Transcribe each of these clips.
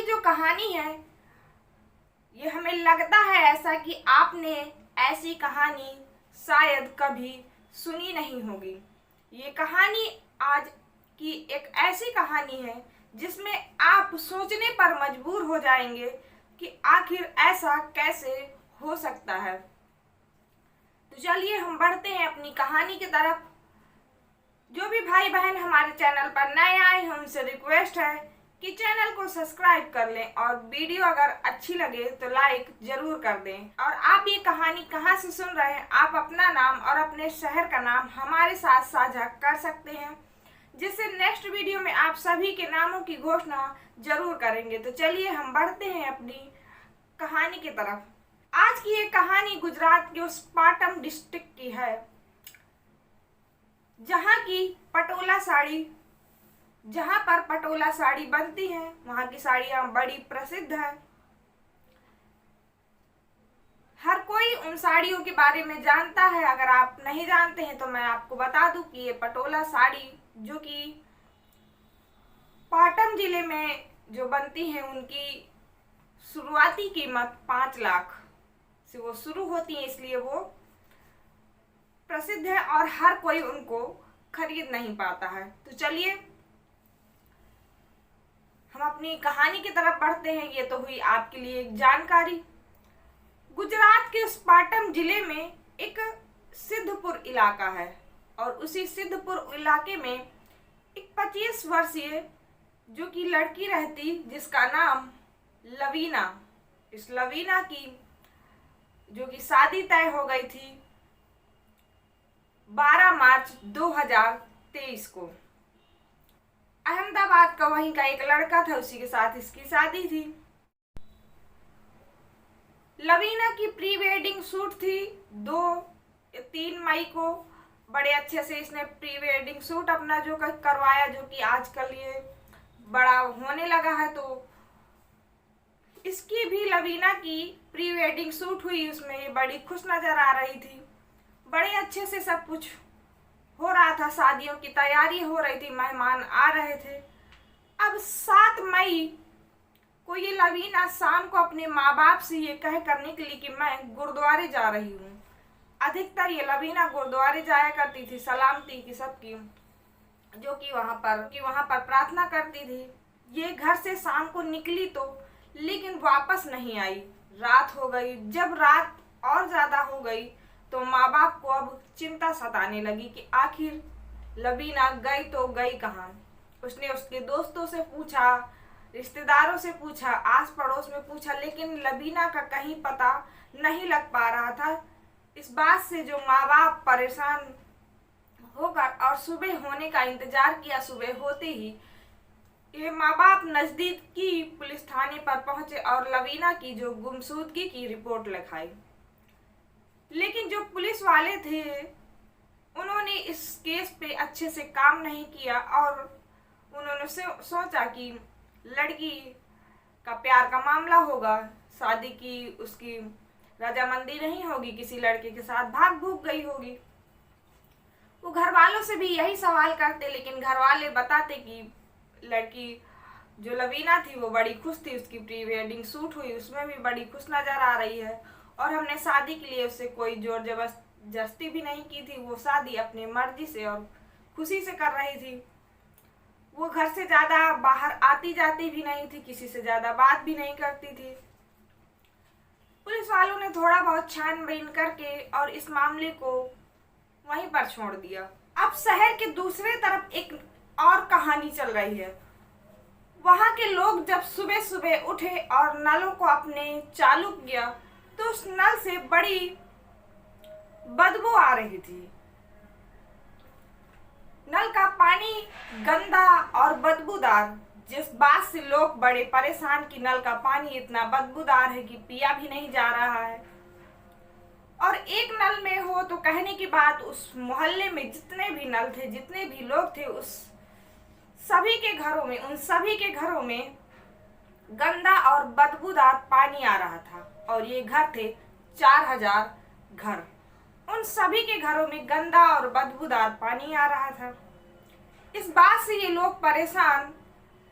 जो कहानी है ये हमें लगता है ऐसा कि आपने ऐसी कहानी शायद कभी सुनी नहीं होगी। ये कहानी आज की एक ऐसी कहानी है जिसमें आप सोचने पर मजबूर हो जाएंगे कि आखिर ऐसा कैसे हो सकता है। तो चलिए हम बढ़ते हैं अपनी कहानी की तरफ। जो भी भाई बहन हमारे चैनल पर नए आए हैं उनसे रिक्वेस्ट है कि चैनल को सब्सक्राइब कर लें और वीडियो अगर अच्छी लगे तो लाइक जरूर कर दें। और आप ये कहानी कहाँ से सुन रहे हैं, आप अपना नाम और अपने शहर का नाम हमारे साथ साझा कर सकते हैं, जिससे नेक्स्ट वीडियो में आप सभी के नामों की घोषणा जरूर करेंगे। तो चलिए हम बढ़ते हैं अपनी कहानी की तरफ। आज की ये कहानी गुजरात के उस पाटम डिस्ट्रिक्ट की है जहाँ पर पटोला साड़ी बनती है। वहाँ की साड़ियाँ बड़ी प्रसिद्ध है। हर कोई उन साड़ियों के बारे में जानता है। अगर आप नहीं जानते हैं तो मैं आपको बता दूं कि ये पटोला साड़ी जो कि पाटन जिले में जो बनती है उनकी शुरुआती कीमत 5 लाख से वो शुरू होती है, इसलिए वो प्रसिद्ध है और हर कोई उनको खरीद नहीं पाता है। तो चलिए हम अपनी कहानी की तरफ बढ़ते हैं। ये तो हुई आपके लिए एक जानकारी। गुजरात के उस पाटन जिले में एक सिद्धपुर इलाका है और उसी सिद्धपुर इलाके में एक 25 वर्षीय जो कि लड़की रहती जिसका नाम लवीना। इस लवीना की जो कि शादी तय हो गई थी 12 मार्च 2023 को। अहमदाबाद का वहीं का एक लड़का था, उसी के साथ इसकी शादी थी। लवीना की प्री वेडिंग शूट थी 2-3 मई को। बड़े अच्छे से इसने प्री वेडिंग शूट अपना जो करवाया, जो कि आजकल ये बड़ा होने लगा है। तो इसकी भी लवीना की प्री वेडिंग शूट हुई, उसमें ये बड़ी खुश नजर आ रही थी। बड़े अच्छे से सब कुछ हो रहा था, शादियों की तैयारी हो रही थी, मेहमान आ रहे थे। अब 7 मई को ये लवीना शाम को अपने माँ बाप से ये कह करने के लिए कि मैं गुरुद्वारे जा रही हूँ। अधिकतर ये लवीना गुरुद्वारे जाया करती थी सलामती की सबकी, जो कि वहाँ पर प्रार्थना करती थी। ये घर से शाम को निकली तो लेकिन वापस नहीं आई। रात हो गई। जब रात और ज्यादा हो गई तो माँ बाप को अब चिंता सताने लगी कि आखिर लवीना गई तो गई कहाँ। उसने उसके दोस्तों से पूछा, रिश्तेदारों से पूछा, आस पड़ोस में पूछा, लेकिन लवीना का कहीं पता नहीं लग पा रहा था। इस बात से जो माँ बाप परेशान होकर और सुबह होने का इंतजार किया। सुबह होते ही ये माँ बाप नजदीकी पुलिस थाने पर पहुंचे और लवीना की जो गुमशुदगी की रिपोर्ट लिखाई। लेकिन जो पुलिस वाले थे उन्होंने इस केस पे अच्छे से काम नहीं किया और उन्होंने सोचा कि लड़की का प्यार का मामला होगा, शादी की उसकी रजामंदी नहीं होगी, किसी लड़के के साथ भाग भूग गई होगी। वो घर वालों से भी यही सवाल करते, लेकिन घर वाले बताते कि लड़की जो लवीना थी वो बड़ी खुश थी। उसकी प्री वेडिंग शूट हुई, उसमें भी बड़ी खुश नजर आ रही है और हमने शादी के लिए उससे कोई जोर जबरदस्ती भी नहीं की थी। वो शादी अपनी मर्जी से और खुशी से कर रही थी। वो घर से ज्यादा बाहर आती जाती भी नहीं थी, किसी से ज्यादा बात भी नहीं करती थी। पुलिस वालों ने थोड़ा बहुत छानबीन करके और इस मामले को वहीं पर छोड़ दिया। अब शहर के दूसरे तरफ एक और कहानी चल रही है। वहां के लोग जब सुबह सुबह उठे और नलों को अपने चालू किया तो उस नल से बड़ी बदबू आ रही थी। नल का पानी गंदा और बदबूदार, जिस बात से लोग बड़े परेशान कि नल का पानी इतना बदबूदार है कि पिया भी नहीं जा रहा है। और एक नल में हो तो कहने की बात, उस मोहल्ले में जितने भी नल थे, जितने भी लोग थे, उन सभी के घरों में गंदा और बदबूदार पानी आ रहा था। और ये घर थे 4000 घर। उन सभी के घरों में गंदा और बदबूदार पानी आ रहा था। इस बात से ये लोग परेशान,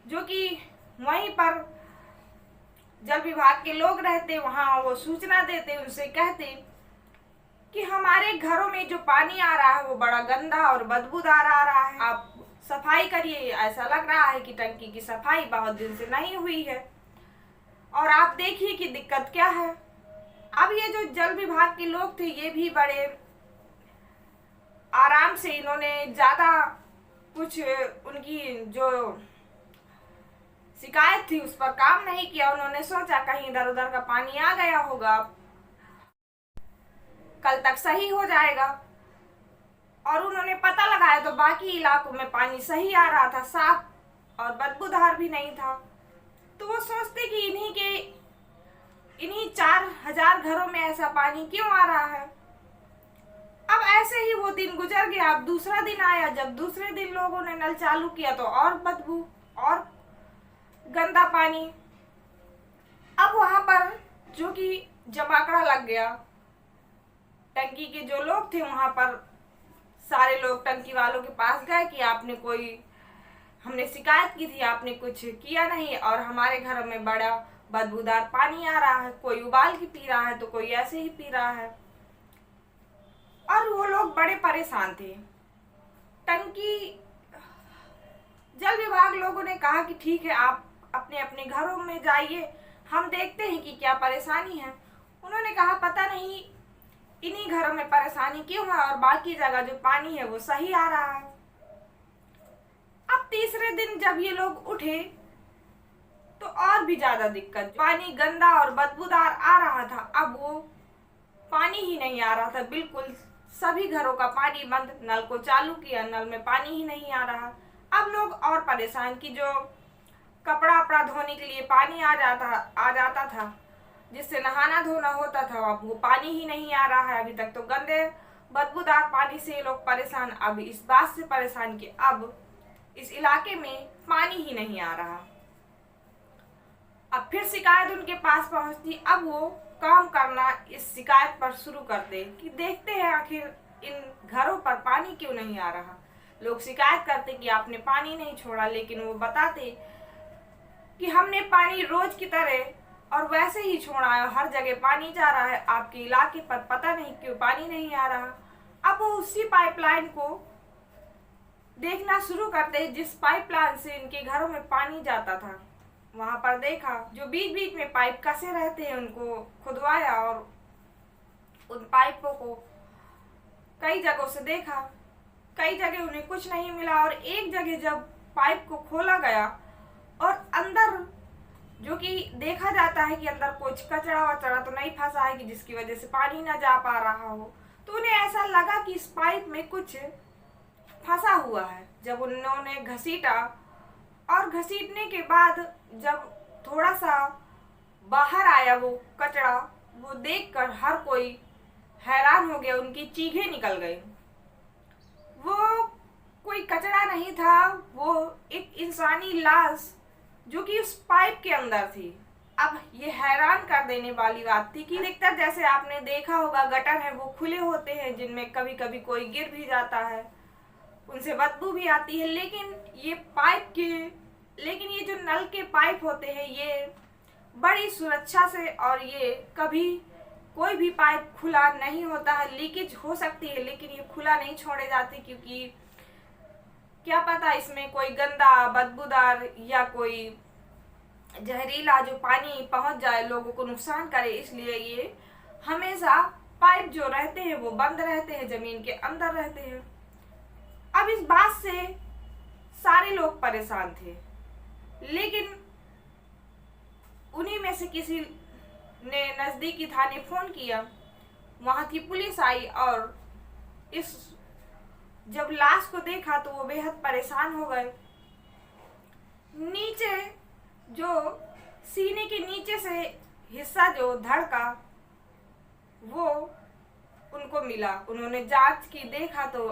जो कि वहीं पर जल विभाग के लोग रहते वहाँ, वो सूचना देते, उनसे कहते कि हमारे घरों में जो पानी आ रहा है वो बड़ा गंदा और बदबूदार आ रहा है, आप सफाई करिए। ऐसा लग रहा है कि टंकी की सफाई बहुत दिन से नहीं हुई है और आप देखिए कि दिक्कत क्या है। अब ये जो जल विभाग के लोग थे ये भी बड़े आराम से, इन्होंने ज़्यादा कुछ उनकी जो शिकायत थी उस पर काम नहीं किया। उन्होंने सोचा कहीं इधर उधर का पानी आ गया होगा, कल तक सही हो जाएगा, और उन्होंने पता लगाया तो बाकी इलाकों में पानी सही आ रहा था, साफ और बदबूदार भी नहीं था। तो वो सोचते कि इन्हीं 4000 घरों में ऐसा पानी क्यों आ रहा है। अब ऐसे ही वो दिन गुजर गया। अब दूसरा दिन आया, जब दूसरे दिन लोगों ने नल चालू किया तो और बदबू और गंदा पानी। अब वहां पर जो कि जमाकड़ा लग गया, टंकी के जो लोग थे वहां पर सारे लोग टंकी वालों के पास गए कि हमने शिकायत की थी, आपने कुछ किया नहीं और हमारे घर में बड़ा बदबूदार पानी आ रहा है, कोई उबाल के पी रहा है तो कोई ऐसे ही पी रहा है। और वो लोग बड़े परेशान थे। जल विभाग लोगों ने कहा कि ठीक है, आप अपने अपने घरों में जाइए, हम देखते हैं कि क्या परेशानी है। उन्होंने कहा पता नहीं इन्हीं घरों में परेशानी क्यों है और बाकी जगह जो पानी है वो सही आ रहा है। अब तीसरे दिन जब ये लोग उठे तो और भी ज्यादा दिक्कत, पानी गंदा और बदबूदार आ रहा था। अब वो पानी ही नहीं आ रहा था, बिल्कुल सभी घरों का पानी बंद। नल को चालू किया, नल में पानी ही नहीं आ रहा। अब लोग और परेशान कि जो कपड़ा वपड़ा धोने के लिए पानी आ जाता था, जिससे नहाना धोना होता था, अब वो पानी ही नहीं आ रहा है। अभी तक तो गंदे बदबूदार पानी से ये लोग परेशान, अब इस बात से परेशान कि अब इस इलाके में पानी ही नहीं आ रहा। अब फिर शिकायत उनके पास पहुंचती। अब वो काम करना इस शिकायत पर शुरू कर दे कि देखते हैं आखिर इन घरों पर पानी क्यों नहीं आ रहा। लोग शिकायत करते कि आपने पानी नहीं छोड़ा, लेकिन वो बताते कि हमने पानी रोज की तरह और वैसे ही छोड़ा है, हर जगह पानी जा रहा है, आपके इलाके पर पता नहीं क्यों पानी नहीं आ रहा। अब वो उसी पाइपलाइन को देखना शुरू करते जिस पाइपलाइन से इनके घरों में पानी जाता था। वहां पर देखा जो बीच बीच में पाइप कसे रहते हैं उनको खुदवाया और उन पाइपों को कई जगहों से देखा, कई जगह उन्हें कुछ नहीं मिला। और एक जगह जब पाइप को खोला गया और अंदर जो कि देखा जाता है कि अंदर कुछ कचरा वचड़ा तो नहीं फंसा है कि जिसकी वजह से पानी ना जा पा रहा हो, तो उन्हें ऐसा लगा कि इस पाइप में कुछ फंसा हुआ है। जब उन्होंने घसीटा और घसीटने के बाद जब थोड़ा सा बाहर आया वो कचरा, वो देखकर हर कोई हैरान हो गया, उनकी चीखें निकल गई। वो कोई कचरा नहीं था, वो एक इंसानी लाश जो कि उस पाइप के अंदर थी। अब ये हैरान कर देने वाली बात थी कि अधिकतर जैसे आपने देखा होगा गटर है वो खुले होते हैं जिनमें कभी कभी कोई गिर भी जाता है, उनसे बदबू भी आती है। लेकिन ये जो नल के पाइप होते हैं ये बड़ी सुरक्षा से, और ये कभी कोई भी पाइप खुला नहीं होता है। लीकेज हो सकती है लेकिन ये खुला नहीं छोड़े जाते, क्योंकि क्या पता इसमें कोई गंदा बदबूदार या कोई जहरीला जो पानी पहुंच जाए लोगों को नुकसान करे, इसलिए ये हमेशा पाइप जो रहते हैं वो बंद रहते हैं, जमीन के अंदर रहते हैं। अब इस बात से सारे लोग परेशान थे, लेकिन उन्हीं में से किसी ने नजदीकी थाने फोन किया, वहां की पुलिस आई और इस जब लाश को देखा तो वो बेहद परेशान हो गए। नीचे जो सीने के नीचे से हिस्सा जो धड़ का वो उनको मिला। उन्होंने जांच की, देखा तो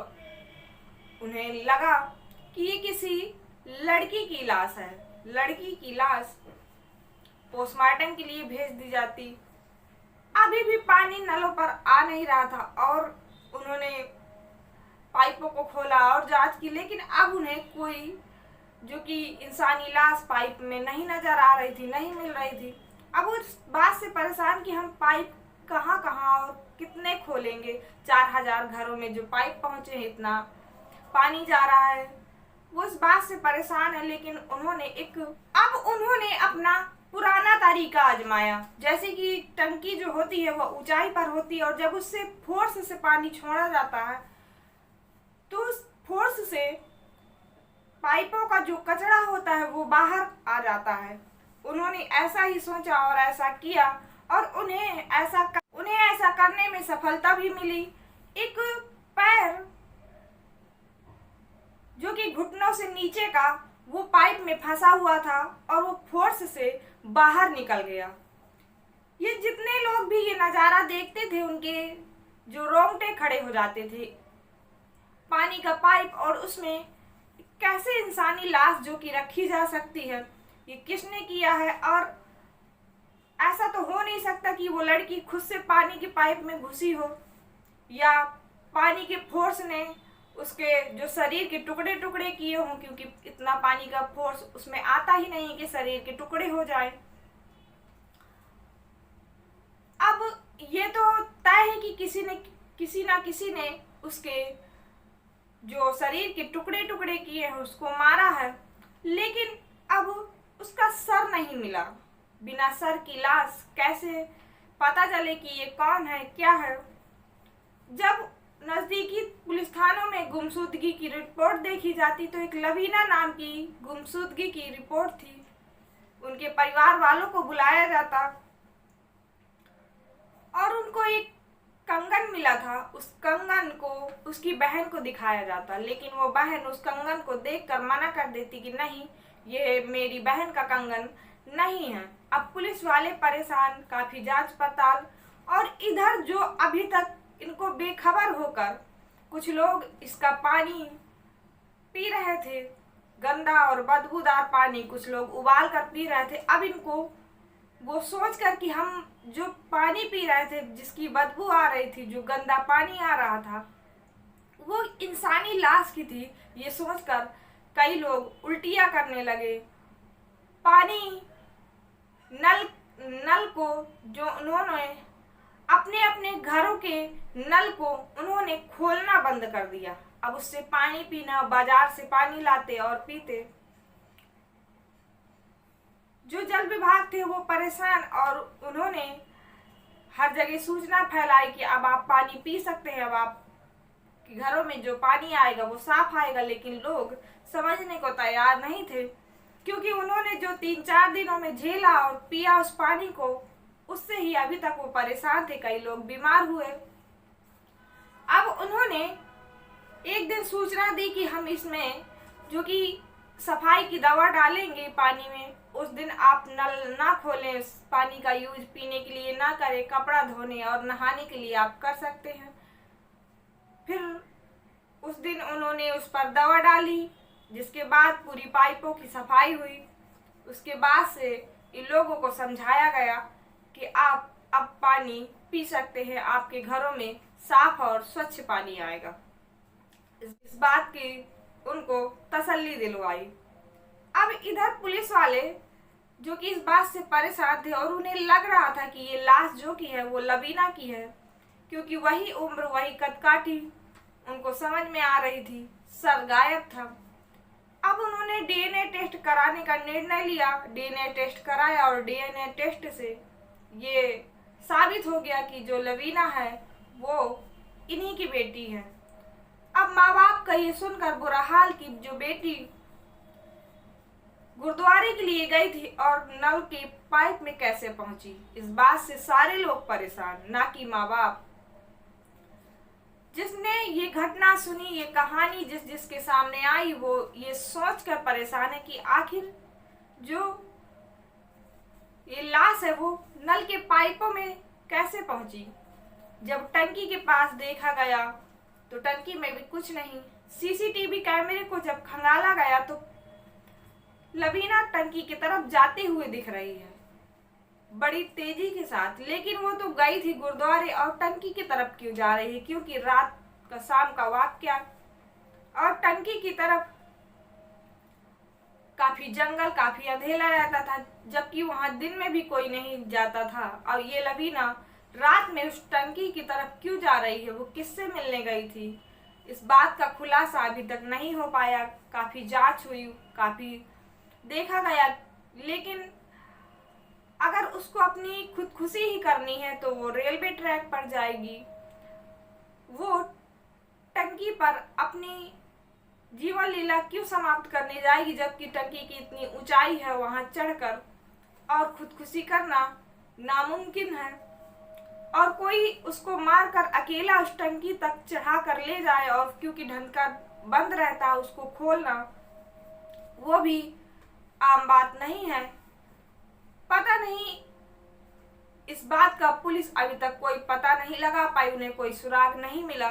उन्हें लगा कि ये किसी लड़की की लाश है। लड़की की लाश पोस्टमार्टम के लिए भेज दी जाती। अभी भी पानी नलों पर आ नहीं रहा था और उन्होंने पाइपों को खोला और जांच की, लेकिन अब उन्हें कोई जो कि इंसानी लाश पाइप में नहीं नजर आ रही थी, नहीं मिल रही थी। अब उस बात से परेशान कि हम पाइप कहाँ कहाँ और कितने खोलेंगे। 4000 घरों में जो पाइप पहुंचे हैं, इतना पानी जा रहा है, वो इस बात से परेशान है। लेकिन उन्होंने अपना पुराना तरीका आजमाया। जैसे कि टंकी जो होती है वो ऊंचाई पर होती है और जब उससे फोर्स से पानी छोड़ा जाता है तो उस फोर्स से पाइपों का जो कचरा होता है वो बाहर आ जाता है। उन्होंने ऐसा ही सोचा और ऐसा किया और उन्हें ऐसा करने में सफलता भी मिली। एक पैर जो कि घुटनों से नीचे का वो पाइप में फंसा हुआ था और वो फोर्स से बाहर निकल गया। ये जितने लोग भी ये नज़ारा देखते थे उनके जो रोंगटे खड़े हो जाते थे। पानी का पाइप और उसमें कैसे इंसानी लाश जो कि रखी जा सकती है, ये किसने किया है। और ऐसा तो हो नहीं सकता कि वो लड़की खुद से पानी के पाइप में घुसी हो या पानी के फोर्स ने उसके जो शरीर के टुकड़े टुकड़े किए हों, क्योंकि इतना पानी का फोर्स उसमें आता ही नहीं कि शरीर के टुकड़े हो जाए। अब ये तो तय है कि किसी ना उसके जो शरीर के टुकड़े टुकड़े किए हैं उसको मारा है, लेकिन अब उसका सर नहीं मिला। बिना सर की लाश कैसे पता चले कि ये कौन है, क्या है। जब नजदीकी पुलिस थानों में गुमशुदगी की रिपोर्ट देखी जाती तो एक लवीना नाम की गुमशुदगी की रिपोर्ट थी। उनके परिवार वालों को बुलाया जाता और उनको एक कंगन मिला था। उस कंगन को उसकी बहन को दिखाया जाता, लेकिन वो बहन उस कंगन को देखकर मना कर देती कि नहीं, ये मेरी बहन का कंगन नहीं है। अब पुलिस वाले परेशान, काफी जांच पड़ताल, और इधर जो अभी तक इनको बेखबर होकर कुछ लोग इसका पानी पी रहे थे, गंदा और बदबूदार पानी कुछ लोग उबाल कर पी रहे थे। अब इनको वो सोच कर कि हम जो पानी पी रहे थे, जिसकी बदबू आ रही थी, जो गंदा पानी आ रहा था, वो इंसानी लाश की थी, ये सोचकर कई लोग उल्टियां करने लगे। पानी नल को जो उन्होंने अपने अपने घरों के नल को उन्होंने खोलना बंद कर दिया। अब उससे पानी पीना, बाजार से पानी लाते और पीते। जो जल विभाग थे वो परेशान और उन्होंने हर जगह सूचना फैलाई कि अब आप पानी पी सकते हैं, अब आप घरों में जो पानी आएगा वो साफ आएगा। लेकिन लोग समझने को तैयार नहीं थे, क्योंकि उन्होंने जो 3-4 दिनों में झेला और पिया उस पानी को, उससे ही अभी तक वो परेशान थे। कई लोग बीमार हुए। अब उन्होंने एक दिन सूचना दी कि हम इसमें जो कि सफाई की दवा डालेंगे पानी में, उस दिन आप नल ना खोलें, पानी का यूज पीने के लिए ना करें, कपड़ा धोने और नहाने के लिए आप कर सकते हैं। फिर उस दिन उन्होंने उस पर दवा डाली, जिसके बाद पूरी पाइपों की सफाई हुई। उसके बाद से इन लोगों को समझाया गया कि आप अब पानी पी सकते हैं, आपके घरों में साफ और स्वच्छ पानी आएगा। इस बात की उनको तसल्ली दिलवाई। अब इधर पुलिस वाले जो कि इस बात से परेशान थे और उन्हें लग रहा था कि ये लाश जो की है वो लवीना की है, क्योंकि वही उम्र, वही कदकाठी उनको समझ में आ रही थी। सर गायब था। अब उन्होंने डीएनए टेस्ट कराने का निर्णय लिया। डीएनए टेस्ट कराया और डीएनए टेस्ट से ये साबित हो गया कि जो लवीना है वो इन्हीं की बेटी है। अब माँ बाप का ये सुनकर बुरा हाल कि जो बेटी गुरुद्वारे के लिए गई थी और नल के पाइप में कैसे पहुंची, इस बात से सारे लोग परेशान, ना कि माँ बाप। जिसने ये घटना सुनी, ये कहानी जिसके सामने आई, वो ये सोचकर परेशान है कि आखिर जो ये लाश है वो नल के पाइपों में कैसे पहुंची। जब टंकी के पास देखा गया तो टंकी में भी कुछ नहीं। सीसीटीवी कैमरे को जब खंगाला गया तो लवीना टंकी की तरफ जाते हुए दिख रही है, बड़ी तेजी के साथ। लेकिन वो तो गई थी गुरुद्वारे, और टंकी की तरफ क्यों जा रही है, क्योंकि रात का शाम का वाकया और टंकी की तरफ काफी जंगल, काफी अंधेरा रहता था, जबकि वहां दिन में भी कोई नहीं जाता था। और ये लवीना रात में उस टंकी की तरफ क्यों जा रही है, वो किससे मिलने गई थी, इस बात का खुलासा अभी तक नहीं हो पाया। काफी जांच हुई, काफी देखा गया, लेकिन अगर उसको अपनी खुदकुशी ही करनी है तो वो रेलवे ट्रैक पर जाएगी। वो टंकी पर अपनी जीवन लीला क्यों समाप्त करने जाएगी, जबकि टंकी की इतनी ऊंचाई है, वहां चढ़कर और खुदकुशी करना नामुमकिन है। और कोई उसको मारकर अकेला उस टंकी तक चढ़ा कर ले जाए, और क्योंकि ढक्कन बंद रहता है उसको खोलना वो भी आम बात नहीं है। पता नहीं, इस बात का पुलिस अभी तक कोई पता नहीं लगा पाई, उन्हें कोई सुराग नहीं मिला।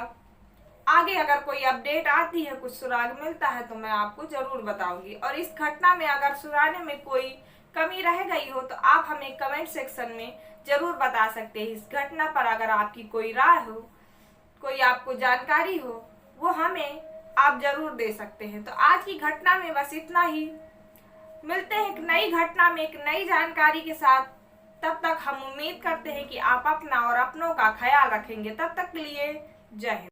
आगे अगर कोई अपडेट आती है, कुछ सुराग मिलता है तो मैं आपको जरूर बताऊंगी। और इस घटना में अगर सुरागने में कोई कमी रह गई हो तो आप हमें कमेंट सेक्शन में जरूर बता सकते हैं। इस घटना पर अगर आपकी कोई राय हो, कोई आपको जानकारी हो, वो हमें आप जरूर दे सकते हैं। तो आज की घटना में बस इतना ही। मिलते हैं एक नई घटना में एक नई जानकारी के साथ। तब तक हम उम्मीद करते हैं कि आप अपना और अपनों का ख्याल रखेंगे। तब तक के लिए जय हिंद।